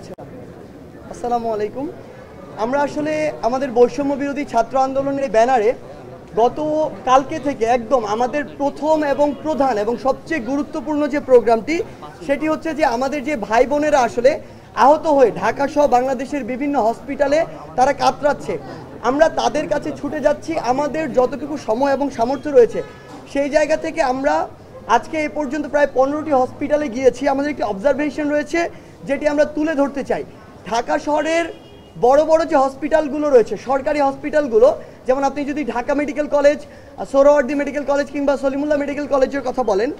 আচ্ছা, আসসালামু আলাইকুম। আমরা আসলে আমাদের বৈষম্য বিরোধী ছাত্র আন্দোলনের ব্যানারে গত কালকে থেকে একদম আমাদের প্রথম এবং প্রধান এবং সবচেয়ে গুরুত্বপূর্ণ যে প্রোগ্রামটি সেটি হচ্ছে যে আমাদের যে ভাই বোনেরা আসলে আহত হয়ে ঢাকা সহ বাংলাদেশের বিভিন্ন হসপিটালে তারা কাতরাচ্ছে, আমরা তাদের কাছে ছুটে যাচ্ছি। আমাদের যতটুকু সময় এবং সামর্থ্য রয়েছে সেই জায়গা থেকে আমরা আজকে এ পর্যন্ত প্রায় 15টি হসপিটালে গিয়েছি। আমাদের একটি অবজারভেশন রয়েছে যেটি আমরা তুলে ধরতে চাই। ঢাকা শহরের বড় বড় যে হসপিটালগুলো রয়েছে, সরকারি হসপিটালগুলো, যেমন আপনি যদি Dhaka medical college, Suhrawardy medical college কিংবা সলিমুল্লাহ মেডিকেল কলেজের কথা বলেন,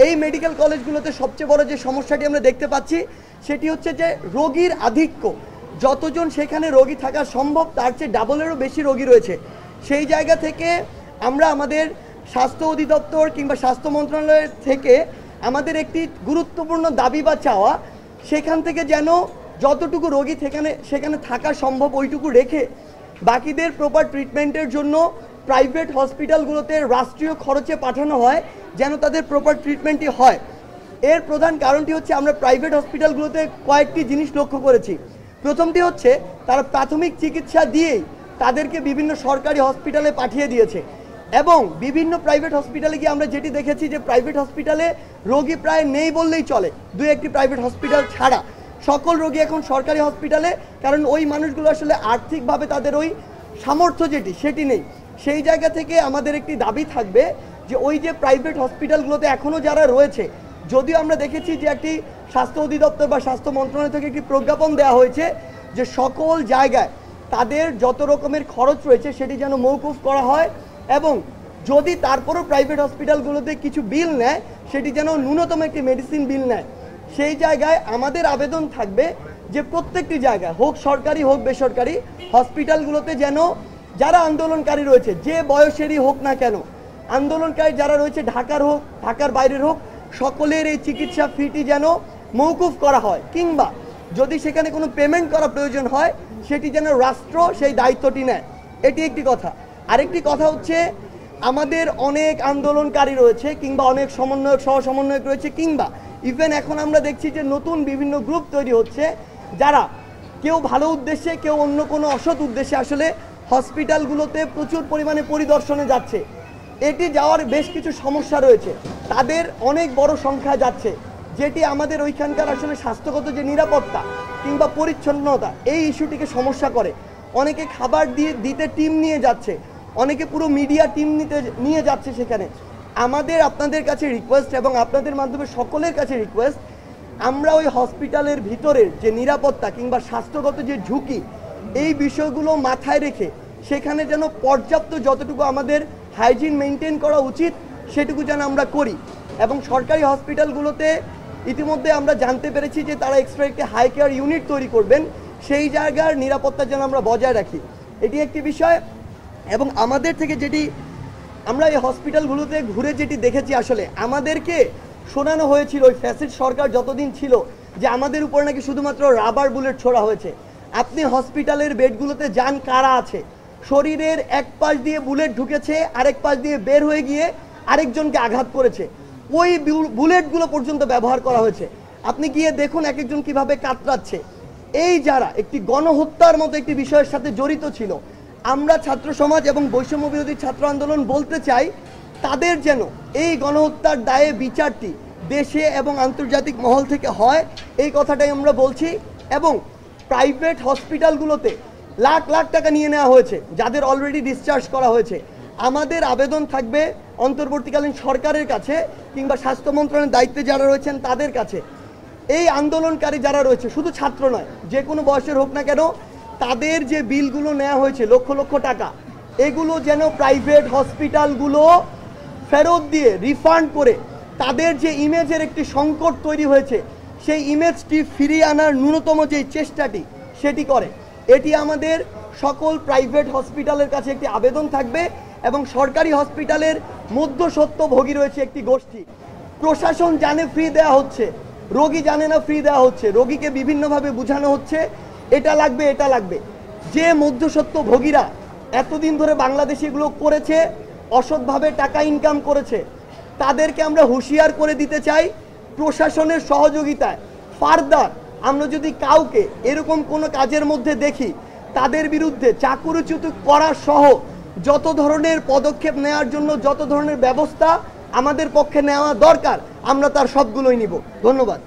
এই মেডিকেল কলেজগুলোতে সবচেয়ে বড় যে সমস্যাটি আমরা দেখতে পাচ্ছি সেটি হচ্ছে যে রোগীর আধিক্য। যতজন সেখানে রোগী থাকা সম্ভব তার চেয়ে ডাবলেরও বেশি রোগী রয়েছে। সেই জায়গা থেকে আমরা আমাদের স্বাস্থ্য অধিদপ্তর কিংবা স্বাস্থ্য মন্ত্রণালয়ের থেকে আমাদের একটি গুরুত্বপূর্ণ দাবি বা চাওয়া, সেখান থেকে যেন যতটুকু রোগী সেখানে থাকা সম্ভব ওইটুকু রেখে বাকিদের প্রপার ট্রিটমেন্টের জন্য প্রাইভেট হসপিটালগুলোতে রাষ্ট্রীয় খরচে পাঠানো হয়, যেন তাদের প্রপার ট্রিটমেন্টই হয়। এর প্রধান কারণটি হচ্ছে আমরা প্রাইভেট হসপিটালগুলোতে কয়েকটি জিনিস লক্ষ্য করেছি। প্রথমটি হচ্ছে তারা প্রাথমিক চিকিৎসা দিয়েই তাদেরকে বিভিন্ন সরকারি হসপিটালে পাঠিয়ে দিয়েছে, এবং বিভিন্ন প্রাইভেট হসপিটালে গিয়ে আমরা যেটি দেখেছি যে প্রাইভেট হসপিটালে রোগী প্রায় নেই বললেই চলে, দু একটি প্রাইভেট হসপিটাল ছাড়া সকল রোগী এখন সরকারি হসপিটালে, কারণ ওই মানুষগুলো আসলে আর্থিকভাবে তাদের ওই সামর্থ্য সেটি নেই। সেই জায়গা থেকে আমাদের একটি দাবি থাকবে যে ওই যে প্রাইভেট হসপিটালগুলোতে এখনও যারা রয়েছে, যদিও আমরা দেখেছি যে একটি স্বাস্থ্য অধিদপ্তর বা স্বাস্থ্য মন্ত্রণালয় থেকে একটি প্রজ্ঞাপন দেওয়া হয়েছে যে সকল জায়গায় তাদের যত রকমের খরচ রয়েছে সেটি যেন মওকুফ করা হয়, এবং যদি তারপরও প্রাইভেট হসপিটালগুলোতে কিছু বিল নেয় সেটি যেন ন্যূনতম একটি মেডিসিন বিল নেয়। সেই জায়গায় আমাদের আবেদন থাকবে যে প্রত্যেকটি জায়গায়, হোক সরকারি হোক বেসরকারি হসপিটালগুলোতে, যেন যারা আন্দোলনকারী রয়েছে যে বয়সেরই হোক না কেন, আন্দোলনকারী যারা রয়েছে ঢাকার হোক ঢাকার বাইরের হোক, সকলের এই চিকিৎসা ফিটি যেন মওকুফ করা হয়, কিংবা যদি সেখানে কোনো পেমেন্ট করা প্রয়োজন হয় সেটি যেন রাষ্ট্র সেই দায়িত্বটি নেয়। এটি একটি কথা। আরেকটি কথা হচ্ছে আমাদের অনেক আন্দোলনকারী রয়েছে কিংবা অনেক সমন্বয়ক সহ সমন্বয়ক রয়েছে, কিংবা ইভেন এখন আমরা দেখছি যে নতুন বিভিন্ন গ্রুপ তৈরি হচ্ছে যারা কেউ ভালো উদ্দেশ্যে কেউ অন্য কোনো অসৎ উদ্দেশ্যে আসলে হসপিটালগুলোতে প্রচুর পরিমাণে পরিদর্শনে যাচ্ছে। এটি যাওয়ার বেশ কিছু সমস্যা রয়েছে, তাদের অনেক বড় সংখ্যা যাচ্ছে, যেটি আমাদের ওইখানকার আসলে স্বাস্থ্যগত যে নিরাপত্তা কিংবা পরিচ্ছন্নতা এই ইস্যুটিকে সমস্যা করে। অনেকে খাবার দিতে টিম নিয়ে যাচ্ছে, অনেকে পুরো মিডিয়া টিম নিয়ে যাচ্ছে সেখানে। আমাদের আপনাদের কাছে রিকোয়েস্ট এবং আপনাদের মাধ্যমে সকলের কাছে রিকোয়েস্ট, আমরা ওই হসপিটালের ভিতরের যে নিরাপত্তা কিংবা স্বাস্থ্যগত যে ঝুঁকি, এই বিষয়গুলো মাথায় রেখে সেখানে যেন পর্যাপ্ত যতটুকু আমাদের হাইজিন মেনটেন করা উচিত সেটুকু যেন আমরা করি। এবং সরকারি হসপিটালগুলোতে ইতিমধ্যে আমরা জানতে পেরেছি যে তারা এক্সট্রা একটি হাই কেয়ার ইউনিট তৈরি করবেন, সেই জায়গার নিরাপত্তা যেন আমরা বজায় রাখি, এটি একটি বিষয়। এবং আমাদের থেকে যেটি আমরা এই হসপিটালগুলোতে ঘুরে যেটি দেখেছি, আসলে আমাদেরকে শোনানো হয়েছিল ওই ফ্যাসিস্ট সরকার যতদিন ছিল যে আমাদের উপর নাকি শুধুমাত্র রাবার বুলেট ছোড়া হয়েছে। আপনি হসপিটালের বেডগুলোতে যান, কারা আছে শরীরের এক পাশ দিয়ে বুলেট ঢুকেছে, আরেক পাশ দিয়ে বের হয়ে গিয়ে আরেকজনকে আঘাত করেছে, ওই বুলেটগুলো পর্যন্ত ব্যবহার করা হয়েছে। আপনি গিয়ে দেখুন এক একজন কিভাবে কাতরাচ্ছে। এই যারা একটি গণহত্যার মতো একটি বিষয়ের সাথে জড়িত ছিল, আমরা ছাত্র সমাজ এবং বৈষম্য বিরোধী ছাত্র আন্দোলন বলতে চাই তাদের যেন এই গণহত্যার দায়ে বিচারটি দেশে এবং আন্তর্জাতিক মহল থেকে হয়, এই কথাটাই আমরা বলছি। এবং প্রাইভেট হসপিটালগুলোতে লাখ লাখ টাকা নিয়ে নেওয়া হয়েছে যাদের অলরেডি ডিসচার্জ করা হয়েছে। আমাদের আবেদন থাকবে অন্তর্বর্তীকালীন সরকারের কাছে কিংবা স্বাস্থ্য মন্ত্রণালয়ের দায়িত্বে যারা রয়েছেন তাদের কাছে, এই আন্দোলনকারী যারা রয়েছে, শুধু ছাত্র নয়, যে কোনো বয়সের হোক না কেন, তাদের যে বিলগুলো নেওয়া হয়েছে লক্ষ লক্ষ টাকা, এগুলো যেন প্রাইভেট হসপিটালগুলো ফেরত দিয়ে রিফান্ড করে তাদের যে ইমেজের একটি সংকট তৈরি হয়েছে সেই ইমেজটি ফিরিয়ে আনার ন্যূনতম যে চেষ্টাটি সেটি করে। এটি আমাদের সকল প্রাইভেট হসপিটালের কাছে একটি আবেদন থাকবে। এবং সরকারি হসপিটালের মধ্যস্বত্বভোগী রয়েছে একটি গোষ্ঠী, প্রশাসন জানে ফ্রি দেওয়া হচ্ছে, রোগী জানে না ফ্রি দেওয়া হচ্ছে, রোগীকে বিভিন্নভাবে বোঝানো হচ্ছে এটা লাগবে এটা লাগবে। যে মধ্যস্বত্বভোগীরা এতদিন ধরে বাংলাদেশে এগুলো করেছে, অসৎভাবে টাকা ইনকাম করেছে, তাদেরকে আমরা হুঁশিয়ার করে দিতে চাই প্রশাসনের সহযোগিতায় ফার্দার আমরা যদি কাউকে এরকম কোনো কাজের মধ্যে দেখি, তাদের বিরুদ্ধে চাকরিচ্যুত করা সহ যত ধরনের পদক্ষেপ নেওয়ার জন্য যত ধরনের ব্যবস্থা আমাদের পক্ষে নেওয়া দরকার, আমরা তার সবগুলোই নিব। ধন্যবাদ।